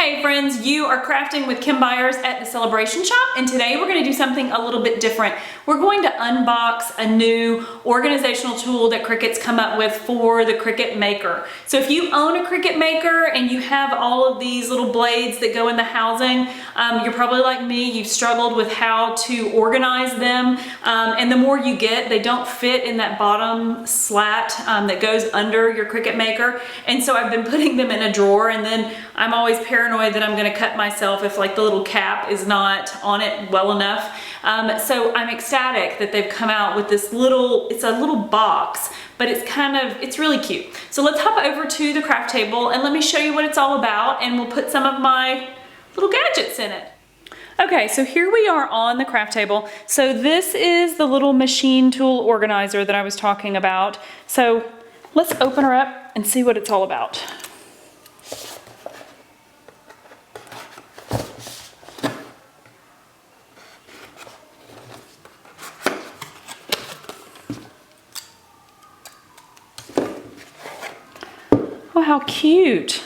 Hey friends, you are crafting with Kim Byers at the Celebration Shop, and today we're going to do something a little bit different. We're going to unbox a new organizational tool that Cricut's come up with for the Cricut Maker. So if you own a Cricut Maker and you have all of these little blades that go in the housing, you're probably like me, you've struggled with how to organize them, and the more you get, they don't fit in that bottom slat that goes under your Cricut Maker. And so I've been putting them in a drawer, and then I'm always paranoid that I'm going to cut myself if like the little cap is not on it well enough. So I'm ecstatic that they've come out with this little, it's a little box, but it's really cute. So let's hop over to the craft table and let me show you what it's all about, and we'll put some of my little gadgets in it. Okay, so here we are on the craft table. So this is the little machine tool organizer that I was talking about. So let's open her up and see what it's all about. Oh, how cute.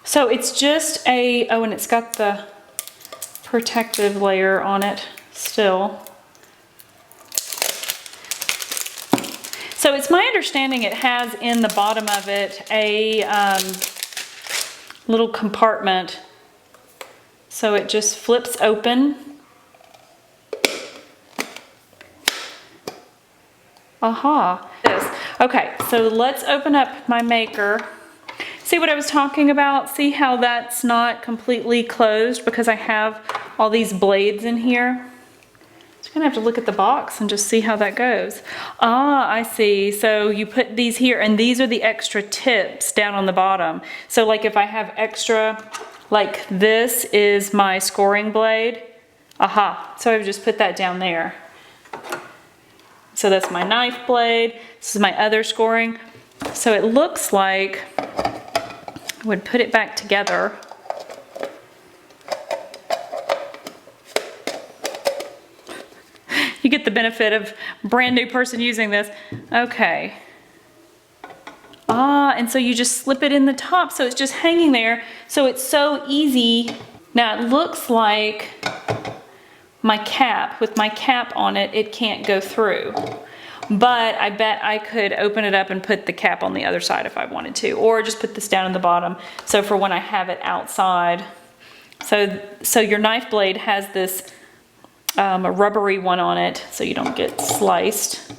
So it's just oh, and it's got the protective layer on it still. So it's my understanding it has in the bottom of it a little compartment. So it just flips open. Aha. Okay, so let's open up my maker. See what I was talking about? See how that's not completely closed because I have all these blades in here? Just gonna have to look at the box and just see how that goes. Ah, I see. So you put these here, and these are the extra tips down on the bottom. So like if I have extra, like this is my scoring blade. Aha, so I've just put that down there. So that's my knife blade. This is my other scoring. So it looks like I would put it back together. You get the benefit of brand new person using this. Okay. Ah, and so you just slip it in the top, so it's just hanging there. So it's so easy. Now it looks like my cap, with my cap on it, it can't go through. But I bet I could open it up and put the cap on the other side if I wanted to, or just put this down in the bottom. So for when I have it outside. So your knife blade has this a rubbery one on it so you don't get sliced.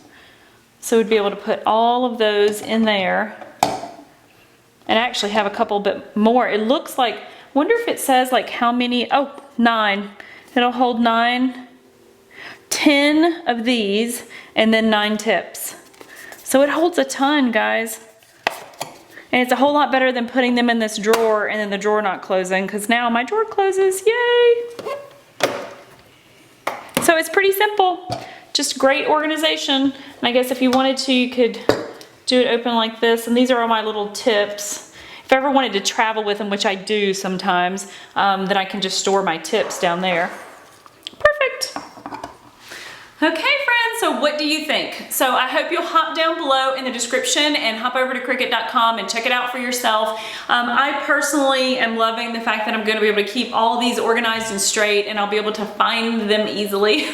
So we'd be able to put all of those in there and actually have a couple bit more. It looks like, wonder if it says like how many, oh, 9. It'll hold 10 of these and then 9 tips. So it holds a ton, guys. And it's a whole lot better than putting them in this drawer and then the drawer not closing, because now my drawer closes, yay! So it's pretty simple, just great organization. And I guess if you wanted to, you could do it open like this. And these are all my little tips. If I ever wanted to travel with them, which I do sometimes, then I can just store my tips down there. Perfect. Okay friends, so what do you think? So I hope you'll hop down below in the description and hop over to Cricut.com and check it out for yourself. I personally am loving the fact that I'm going to be able to keep all of these organized and straight, and I'll be able to find them easily.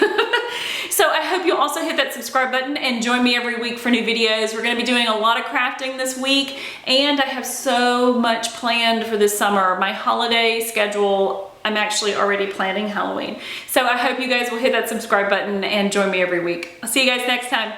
So I hope you'll also hit that subscribe button and join me every week for new videos. We're going to be doing a lot of crafting this week, and I have so much planned for this summer. My holiday schedule, I'm actually already planning Halloween. So I hope you guys will hit that subscribe button and join me every week. I'll see you guys next time.